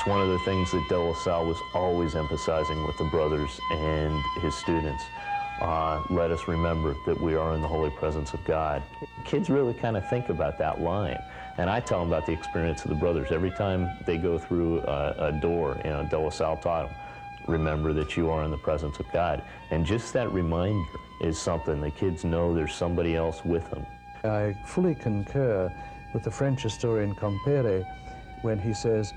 It's one of the things that De La Salle was always emphasizing with the brothers and his students. Let us remember that we are in the holy presence of God. Kids really kind of think about that line. And I tell them about the experience of the brothers. Every time they go through a door, you know, De La Salle taught them, remember that you are in the presence of God. And just that reminder is something the kids know there's somebody else with them. I fully concur with the French historian Compere when he says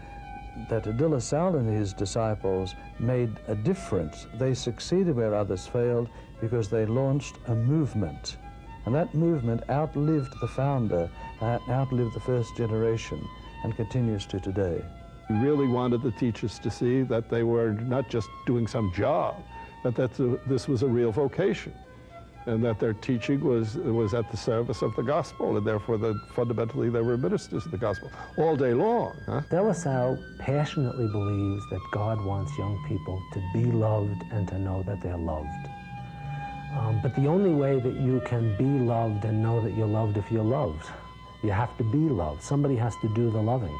that De La Salle and his disciples made a difference. They succeeded where others failed because they launched a movement. And that movement outlived the founder, outlived the first generation, and continues to today. We really wanted the teachers to see that they were not just doing some job, but that this was a real vocation, and that their teaching was at the service of the gospel, and therefore fundamentally they were ministers of the gospel all day long. De La Salle passionately believes that God wants young people to be loved and to know that they're loved. But the only way that you can be loved and know that you're loved if you're loved. You have to be loved. Somebody has to do the loving.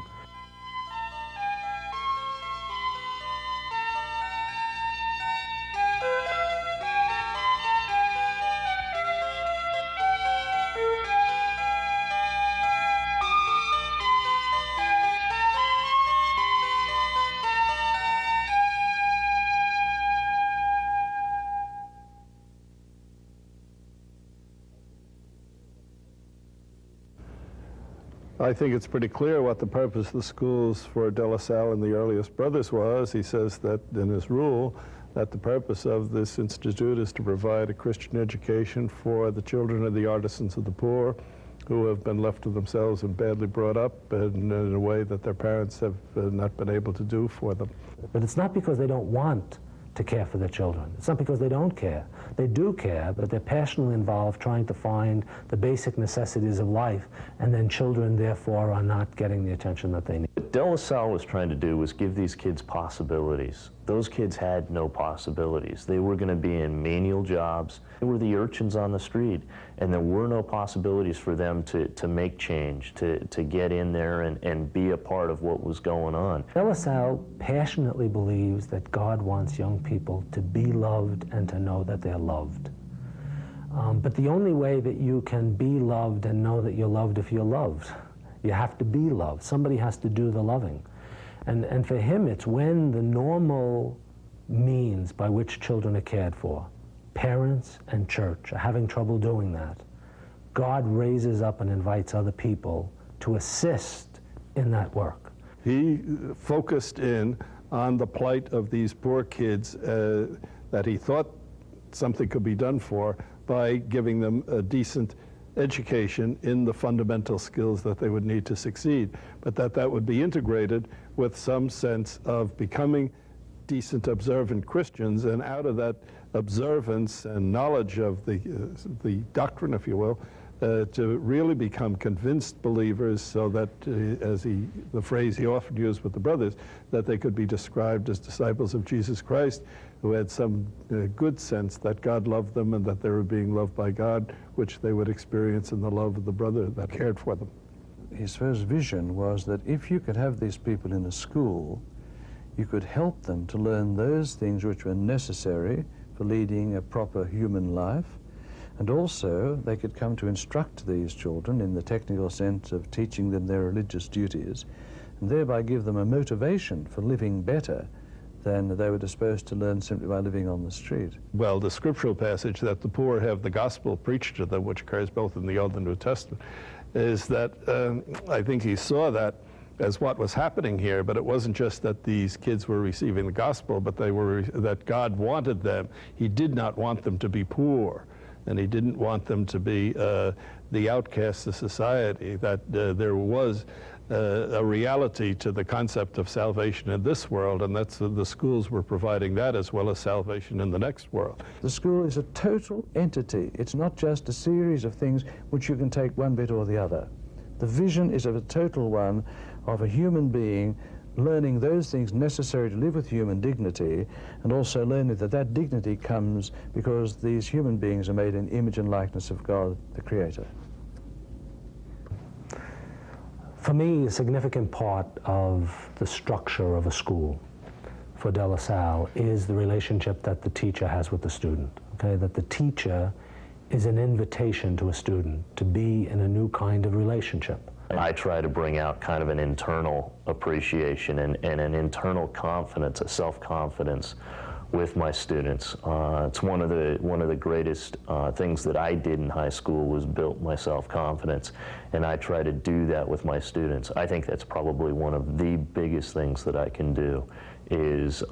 I think it's pretty clear what the purpose of the schools for De La Salle and the earliest brothers was. He says that in his rule that the purpose of this institute is to provide a Christian education for the children of the artisans of the poor who have been left to themselves and badly brought up in a way that their parents have not been able to do for them. But it's not because they don't want to care for their children. It's not because they don't care. They do care, but they're passionately involved trying to find the basic necessities of life, and then children, therefore, are not getting the attention that they need. What De La Salle was trying to do was give these kids possibilities. Those kids had no possibilities. They were going to be in menial jobs. They were the urchins on the street, and there were no possibilities for them to make change, to get in there and be a part of what was going on. De La Salle passionately believes that God wants young people to be loved and to know that they're loved. But the only way that you can be loved and know that you're loved if you're loved. You have to be loved. Somebody has to do the loving. And for him, it's when the normal means by which children are cared for, parents and church, are having trouble doing that, God raises up and invites other people to assist in that work. He focused in on the plight of these poor kids that he thought something could be done for by giving them a decent education in the fundamental skills that they would need to succeed, but that would be integrated with some sense of becoming decent, observant Christians, and out of that observance and knowledge of the doctrine, if you will, to really become convinced believers, so that, as the phrase he often used with the brothers, that they could be described as disciples of Jesus Christ, who had some good sense that God loved them and that they were being loved by God, which they would experience in the love of the brother that cared for them. His first vision was that if you could have these people in a school, you could help them to learn those things which were necessary for leading a proper human life, and also they could come to instruct these children in the technical sense of teaching them their religious duties, and thereby give them a motivation for living better than they were disposed to learn simply by living on the street. Well, the scriptural passage that the poor have the gospel preached to them, which occurs both in the Old and New Testament, is that I think he saw that as what was happening here, but it wasn't just that these kids were receiving the gospel, but that God wanted them. He did not want them to be poor, and he didn't want them to be the outcasts of society, that there was a reality to the concept of salvation in this world, and that's the schools were providing that, as well as salvation in the next world. The school is a total entity. It's not just a series of things which you can take one bit or the other. The vision is of a total one of a human being learning those things necessary to live with human dignity, and also learning that that dignity comes because these human beings are made in image and likeness of God, the Creator. For me, a significant part of the structure of a school for De La Salle is the relationship that the teacher has with the student, okay? That the teacher is an invitation to a student to be in a new kind of relationship. I try to bring out kind of an internal appreciation and an internal confidence, a self-confidence with my students. It's one of the greatest things that I did in high school was built my self-confidence, and I try to do that with my students. I think that's probably one of the biggest things that I can do, is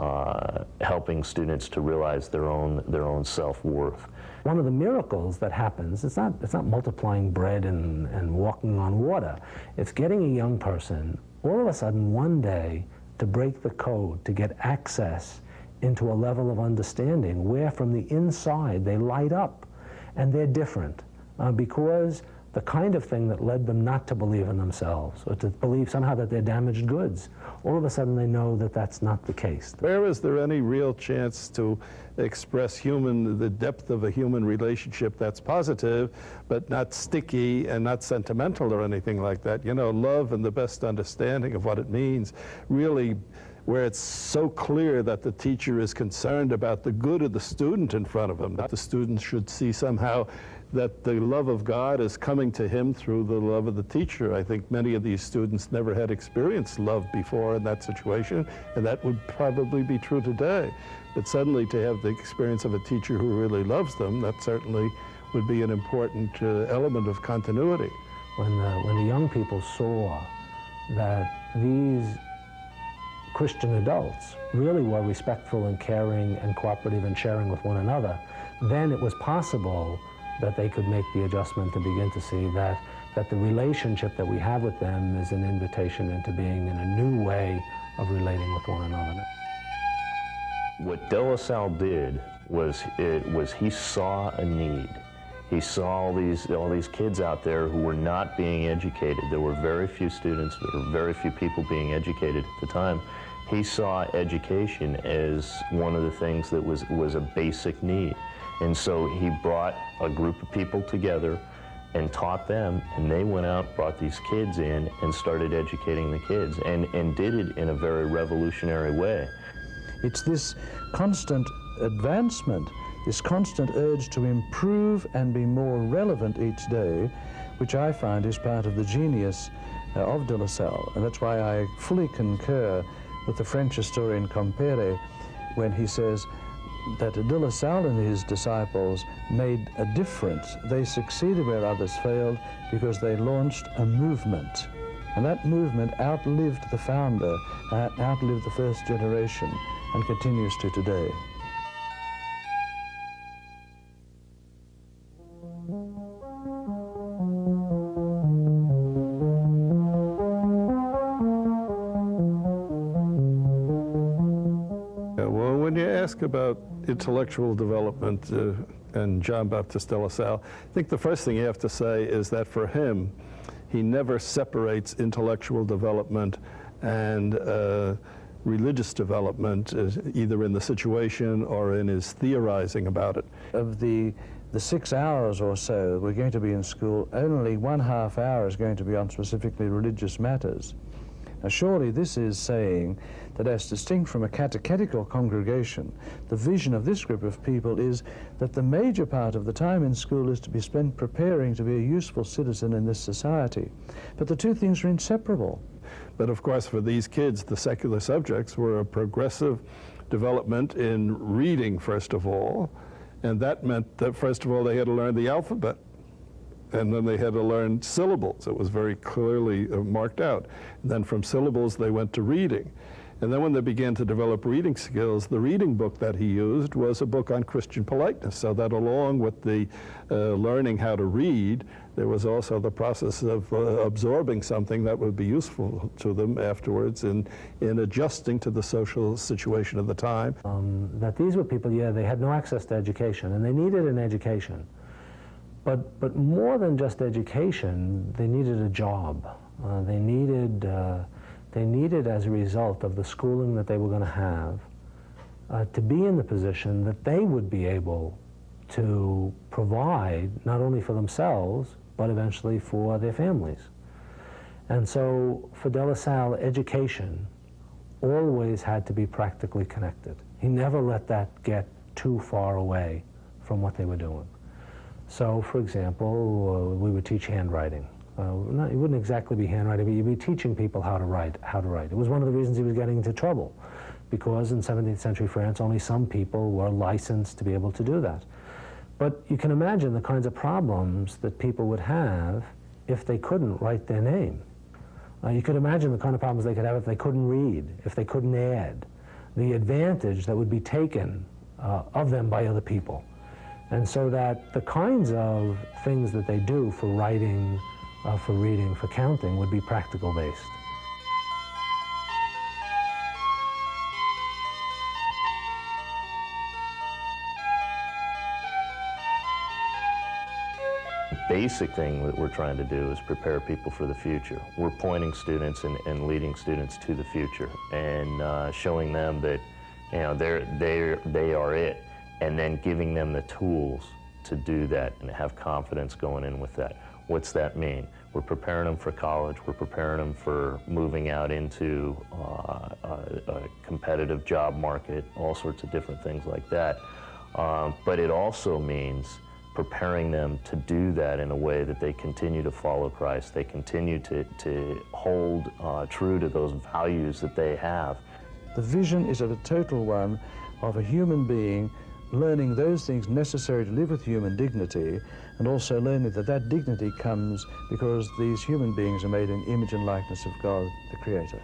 helping students to realize their own self-worth. One of the miracles that happens, it's not multiplying bread and walking on water. It's getting a young person, all of a sudden one day, to break the code, to get access into a level of understanding where from the inside they light up and they're different because the kind of thing that led them not to believe in themselves or to believe somehow that they're damaged goods, all of a sudden they know that that's not the case. Where is there any real chance to express the depth of a human relationship that's positive, but not sticky and not sentimental or anything like that? You know, love and the best understanding of what it means, really, where it's so clear that the teacher is concerned about the good of the student in front of him. That the student should see somehow that the love of God is coming to him through the love of the teacher. I think many of these students never had experienced love before in that situation, and that would probably be true today. But suddenly to have the experience of a teacher who really loves them, that certainly would be an important element of continuity. When the young people saw that these Christian adults really were respectful and caring and cooperative and sharing with one another, then it was possible that they could make the adjustment to begin to see that the relationship that we have with them is an invitation into being in a new way of relating with one another. What De La Salle did was he saw a need. He saw all these kids out there who were not being educated. There were very few students, there were very few people being educated at the time. He saw education as one of the things that was a basic need. And so he brought a group of people together and taught them, and they went out, brought these kids in, and started educating the kids, and did it in a very revolutionary way. It's this constant advancement, this constant urge to improve and be more relevant each day, which I find is part of the genius of De La Salle. And that's why I fully concur with the French historian Compere when he says that De La Salle and his disciples made a difference. They succeeded where others failed because they launched a movement. And that movement outlived the founder, outlived the first generation, and continues to today. Well, when you ask about intellectual development and Jean-Baptiste de La Salle, I think the first thing you have to say is that for him, he never separates intellectual development and religious development, either in the situation or in his theorizing about it. Of the 6 hours or so we're going to be in school, only 1/2 hour is going to be on specifically religious matters. Now surely this is saying that as distinct from a catechetical congregation, the vision of this group of people is that the major part of the time in school is to be spent preparing to be a useful citizen in this society. But the two things are inseparable. But of course, for these kids, the secular subjects were a progressive development in reading, first of all, and that meant that, first of all, they had to learn the alphabet, and then they had to learn syllables. It was very clearly marked out. And then from syllables, they went to reading. And then when they began to develop reading skills, the reading book that he used was a book on Christian politeness, so that along with the learning how to read, there was also the process of absorbing something that would be useful to them afterwards in adjusting to the social situation of the time. That these were people, yeah, they had no access to education, and they needed an education. But more than just education, they needed a job. They needed, as a result of the schooling that they were going to have, to be in the position that they would be able to provide not only for themselves, but eventually for their families. And so for De La Salle, education always had to be practically connected. He never let that get too far away from what they were doing. So, for example, we would teach handwriting. It wouldn't exactly be handwriting, but you'd be teaching people how to write. It was one of the reasons he was getting into trouble, because in 17th century France, only some people were licensed to be able to do that. But you can imagine the kinds of problems that people would have if they couldn't write their name. You could imagine the kind of problems they could have if they couldn't read, if they couldn't add, the advantage that would be taken of them by other people. And so that the kinds of things that they do for writing, for reading, for counting would be practical based. Basic thing that we're trying to do is prepare people for the future. We're pointing students and leading students to the future and showing them that, you know, they are it, and then giving them the tools to do that and have confidence going in with that. What's that mean? We're preparing them for college. We're preparing them for moving out into a competitive job market, all sorts of different things like that. But it also means preparing them to do that in a way that they continue to follow Christ. They continue to hold true to those values that they have. The vision is a total one of a human being learning those things necessary to live with human dignity, and also learning that that dignity comes because these human beings are made in image and likeness of God, the Creator.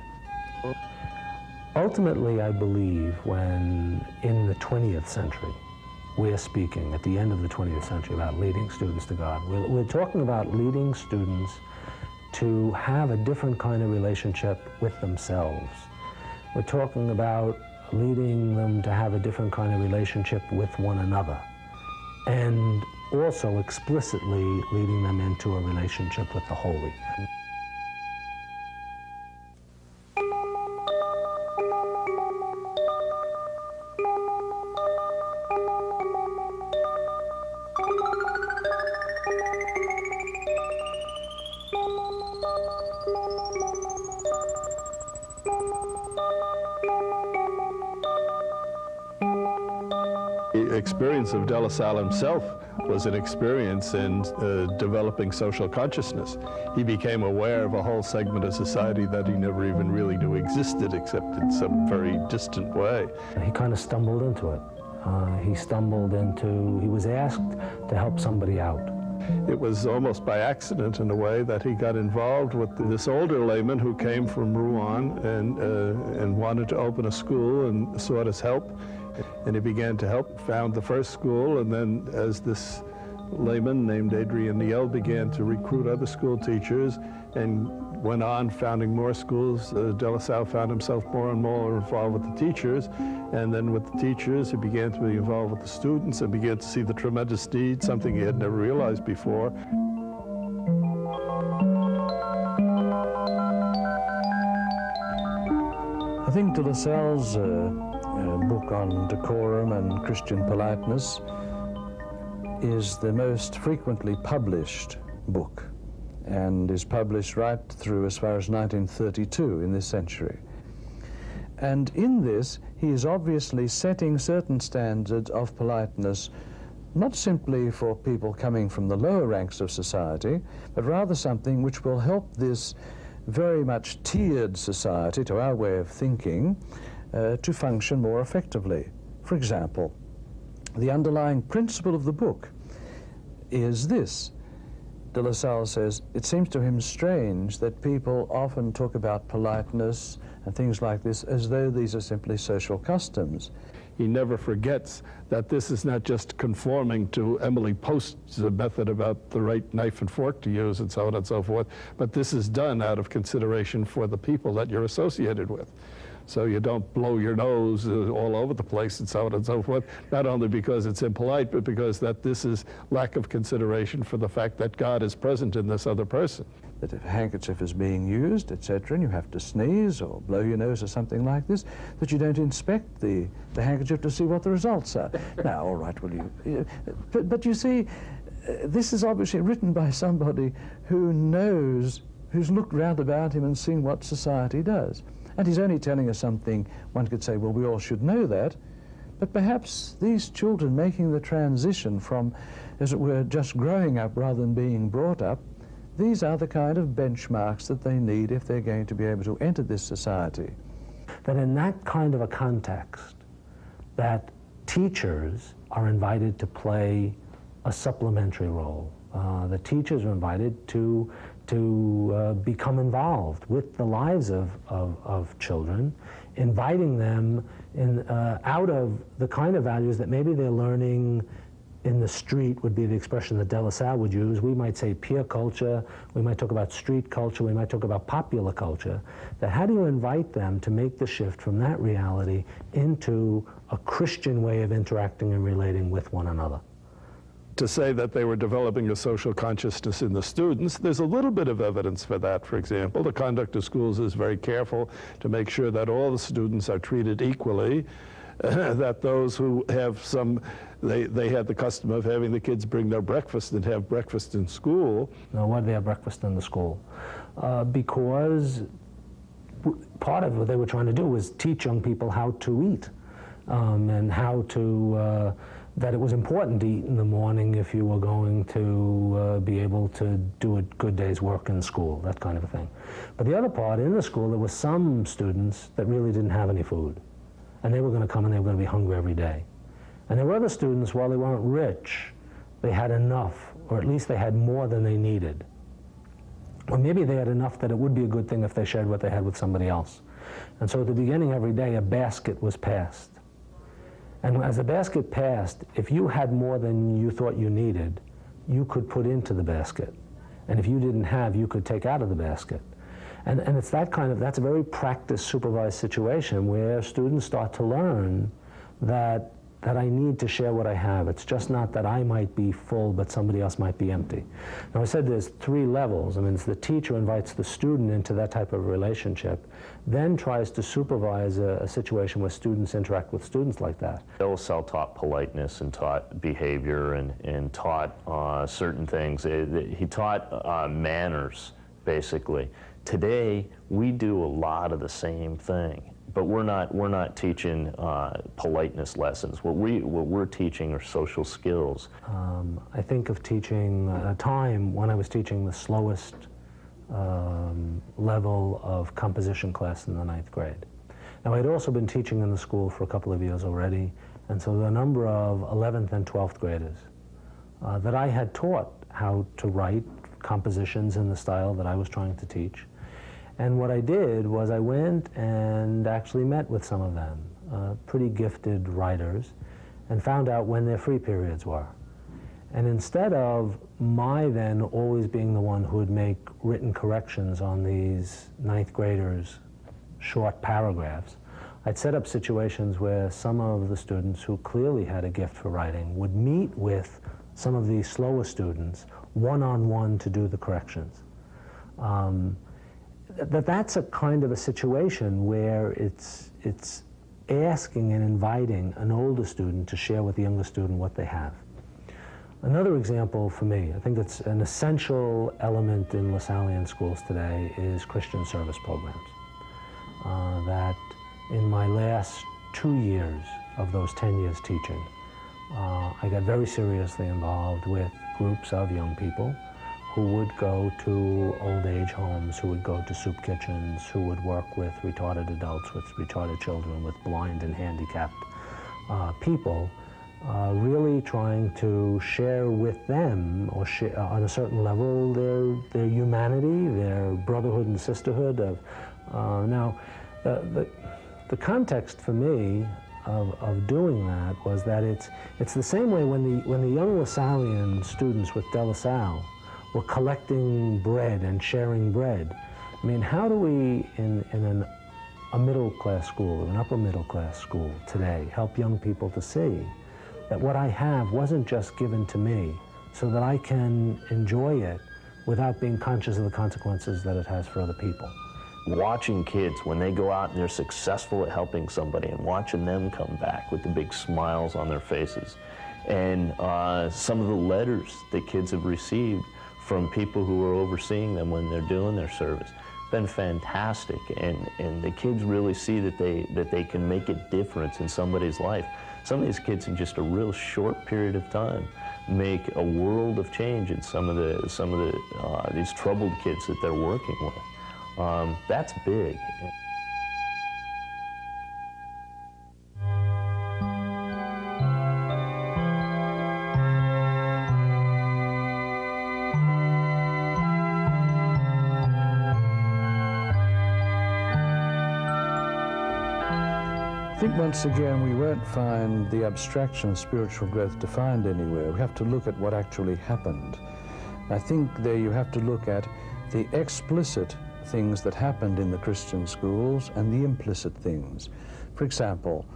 Ultimately, I believe when in the 20th century, we're speaking at the end of the 20th century about leading students to God. We're talking about leading students to have a different kind of relationship with themselves. We're talking about leading them to have a different kind of relationship with one another, and also explicitly leading them into a relationship with the holy. The experience of De La Salle himself was an experience in developing social consciousness. He became aware of a whole segment of society that he never even really knew existed, except in some very distant way. He kind of stumbled into it. He was asked to help somebody out. It was almost by accident, in a way, that he got involved with this older layman who came from Rouen and wanted to open a school and sought his help. And he began to help found the first school, and then as this layman named Adrien Niel began to recruit other school teachers and went on founding more schools, De La Salle found himself more and more involved with the teachers. And then with the teachers, he began to be involved with the students and began to see the tremendous need, something he had never realized before. I think De La Salle's book on decorum and Christian politeness is the most frequently published book, and is published right through as far as 1932 in this century. And in this, he is obviously setting certain standards of politeness, not simply for people coming from the lower ranks of society, but rather something which will help this very much tiered society, to our way of thinking, to function more effectively. For example, the underlying principle of the book is this. De La Salle says, it seems to him strange that people often talk about politeness and things like this as though these are simply social customs. He never forgets that this is not just conforming to Emily Post's method about the right knife and fork to use and so on and so forth, but this is done out of consideration for the people that you're associated with. So you don't blow your nose all over the place and so on and so forth, not only because it's impolite, but because that this is lack of consideration for the fact that God is present in this other person. That if a handkerchief is being used, etc., and you have to sneeze or blow your nose or something like this, that you don't inspect the handkerchief to see what the results are. Now, all right, will you? But you see, this is obviously written by somebody who knows who's looked round about him and seen what society does. And he's only telling us something, one could say, well, we all should know that, but perhaps these children making the transition from, as it were, just growing up rather than being brought up, these are the kind of benchmarks that they need if they're going to be able to enter this society. That in that kind of a context, that teachers are invited to play a supplementary role. The teachers are invited to become involved with the lives of children, inviting them out of the kind of values that maybe they're learning in the street, would be the expression that De La Salle would use. We might say peer culture, we might talk about street culture, we might talk about popular culture. That how do you invite them to make the shift from that reality into a Christian way of interacting and relating with one another? To say that they were developing a social consciousness in the students, there's a little bit of evidence for that. For example, the conduct of schools is very careful to make sure that all the students are treated equally, that those who have some, they had the custom of having the kids bring their breakfast and have breakfast in school. Now, why do they have breakfast in the school? Because part of what they were trying to do was teach young people how to eat, and how to, that it was important to eat in the morning if you were going to be able to do a good day's work in school, that kind of a thing. But the other part, in the school, there were some students that really didn't have any food. And they were going to come and they were going to be hungry every day. And there were other students, while they weren't rich, they had enough, or at least they had more than they needed. Or maybe they had enough that it would be a good thing if they shared what they had with somebody else. And so at the beginning every day, a basket was passed. And as the basket passed, if you had more than you thought you needed, you could put into the basket. And if you didn't have, you could take out of the basket. And it's that kind of, that's a very practice supervised situation where students start to learn that I need to share what I have. It's just not that I might be full, but somebody else might be empty. Now, I said there's 3 levels. I mean, it's the teacher invites the student into that type of relationship, then tries to supervise a situation where students interact with students like that. De La Salle taught politeness and taught behavior and taught certain things. He taught manners, basically. Today, we do a lot of the same thing, but we're not teaching politeness lessons. What we're teaching are social skills. I think of teaching a time when I was teaching the slowest level of composition class in the 9th grade. Now, I'd also been teaching in the school for a couple of years already, and so the number of 11th and 12th graders that I had taught how to write compositions in the style that I was trying to teach. And what I did was I went and actually met with some of them, pretty gifted writers, and found out when their free periods were. And instead of my then always being the one who would make written corrections on these 9th graders' short paragraphs, I'd set up situations where some of the students who clearly had a gift for writing would meet with some of these slower students one-on-one to do the corrections. That's a kind of a situation where it's asking and inviting an older student to share with the younger student what they have. Another example for me, I think that's an essential element in Lasallian schools today, is Christian service programs. That in my last 2 years of those 10 years teaching, I got very seriously involved with groups of young people who would go to old age homes, who would go to soup kitchens, who would work with retarded adults, with retarded children, with blind and handicapped people, really trying to share with them, or on a certain level, their humanity, their brotherhood and sisterhood. Now, the context for me of doing that was that it's the same way when the young Lasallian students with De La Salle were collecting bread and sharing bread. I mean, how do we, in a middle-class school, or an upper-middle-class school today, help young people to see that what I have wasn't just given to me so that I can enjoy it without being conscious of the consequences that it has for other people? Watching kids, when they go out and they're successful at helping somebody, and watching them come back with the big smiles on their faces. And some of the letters that kids have received from people who are overseeing them when they're doing their service. Been fantastic, and the kids really see that they can make a difference in somebody's life. Some of these kids in just a real short period of time make a world of change in some of these troubled kids that they're working with. That's big. I think once again we won't find the abstraction of spiritual growth defined anywhere. We have to look at what actually happened. I think there you have to look at the explicit things that happened in the Christian schools and the implicit things. For example,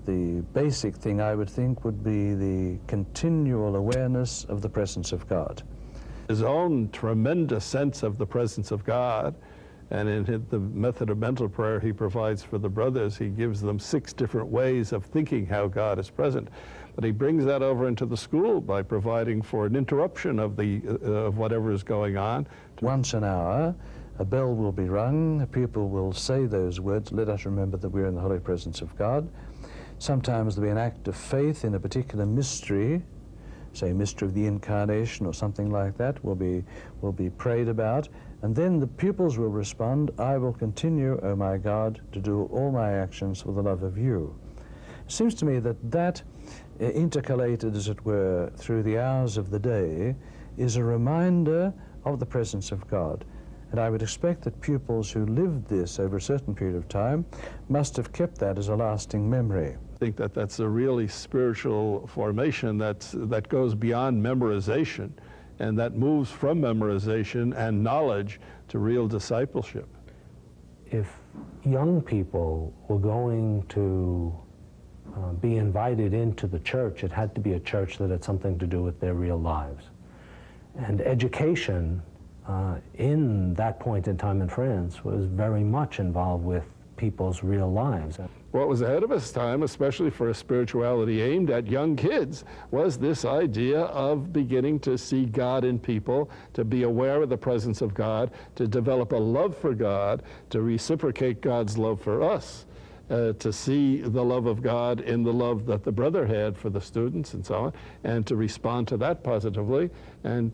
the basic thing I would think would be the continual awareness of the presence of God. His own tremendous sense of the presence of God. And in the method of mental prayer he provides for the brothers, he gives them 6 different ways of thinking how God is present. But he brings that over into the school by providing for an interruption of whatever is going on. Once an hour, a bell will be rung, a pupil will say those words, "Let us remember that we're in the holy presence of God." Sometimes there'll be an act of faith in a particular mystery, say mystery of the incarnation or something like that, will be prayed about. And then the pupils will respond, "I will continue, O my God, to do all my actions for the love of you." It seems to me that intercalated, as it were, through the hours of the day, is a reminder of the presence of God. And I would expect that pupils who lived this over a certain period of time must have kept that as a lasting memory. I think that that's a really spiritual formation that goes beyond memorization, and that moves from memorization and knowledge to real discipleship. If young people were going to be invited into the church, it had to be a church that had something to do with their real lives. And education in that point in time in France was very much involved with people's real lives. What was ahead of its time, especially for a spirituality aimed at young kids, was this idea of beginning to see God in people, to be aware of the presence of God, to develop a love for God, to reciprocate God's love for us, to see the love of God in the love that the brother had for the students and so on, and to respond to that positively, and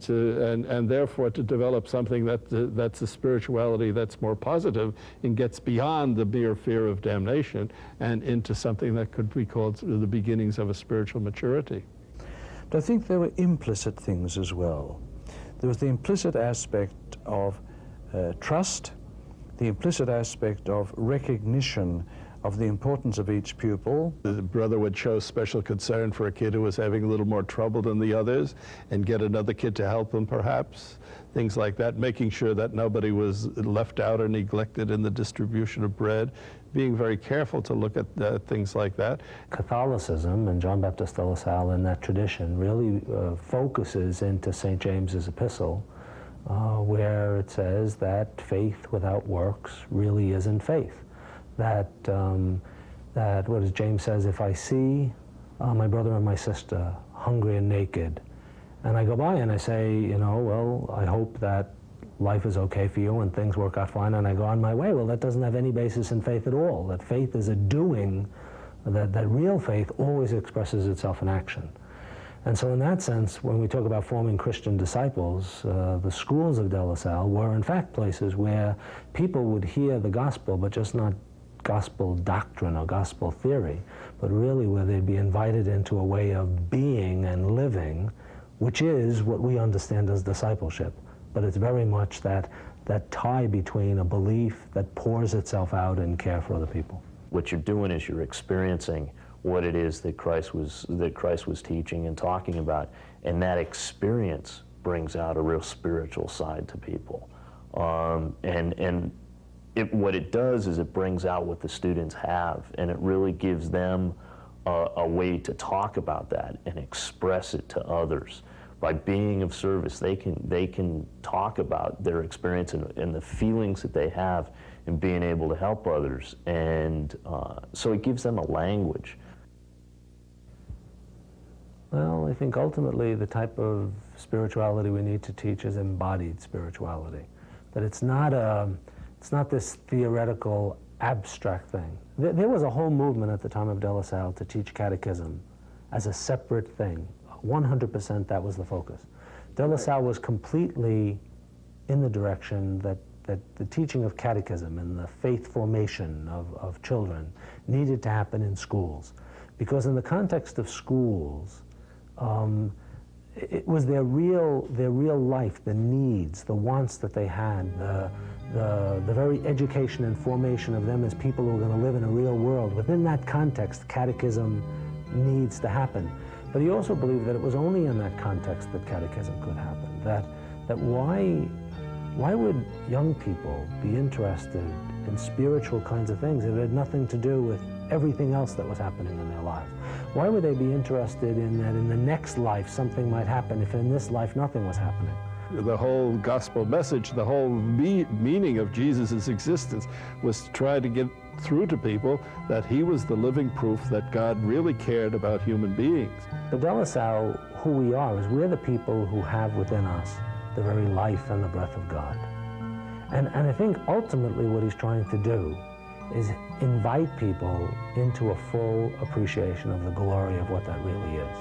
therefore to develop something that's a spirituality that's more positive and gets beyond the mere fear of damnation and into something that could be called the beginnings of a spiritual maturity. But I think there were implicit things as well. There was the implicit aspect of trust, the implicit aspect of recognition of the importance of each pupil. The brother would show special concern for a kid who was having a little more trouble than the others and get another kid to help him perhaps, things like that, making sure that nobody was left out or neglected in the distribution of bread, being very careful to look at things like that. Catholicism, and John Baptist de La Salle in that tradition, really focuses into St. James's epistle, where it says that faith without works really isn't faith. That what does James says, if I see my brother and my sister hungry and naked, and I go by and I say, well, I hope that life is okay for you and things work out fine, and I go on my way, well, that doesn't have any basis in faith at all. That faith is a doing, that real faith always expresses itself in action. And so in that sense, when we talk about forming Christian disciples, the schools of De La Salle were in fact places where people would hear the gospel, but just not gospel doctrine or gospel theory, but really where they'd be invited into a way of being and living, which is what we understand as discipleship. But it's very much that tie between a belief that pours itself out in care for other people. What you're doing is you're experiencing what it is that Christ was teaching and talking about, and that experience brings out a real spiritual side to people. What it does is it brings out what the students have, and it really gives them a way to talk about that and express it to others. By being of service, they can talk about their experience and the feelings that they have in being able to help others, and so it gives them a language. Well, I think ultimately the type of spirituality we need to teach is embodied spirituality. That it's not this theoretical, abstract thing. There was a whole movement at the time of De La Salle to teach catechism as a separate thing. 100% that was the focus. De La Salle was completely in the direction that the teaching of catechism and the faith formation of children needed to happen in schools. Because in the context of schools, it was their real life, the needs, the wants that they had, the very education and formation of them as people who are going to live in a real world. Within that context, catechism needs to happen. But he also believed that it was only in that context that catechism could happen. That why would young people be interested in spiritual kinds of things if it had nothing to do with everything else that was happening in their lives? Why would they be interested in that in the next life something might happen if in this life nothing was happening? The whole gospel message, the whole meaning of Jesus' existence was to try to get through to people that he was the living proof that God really cared about human beings. For De La Salle, who we are is we're the people who have within us the very life and the breath of God. And I think ultimately what he's trying to do is invite people into a full appreciation of the glory of what that really is.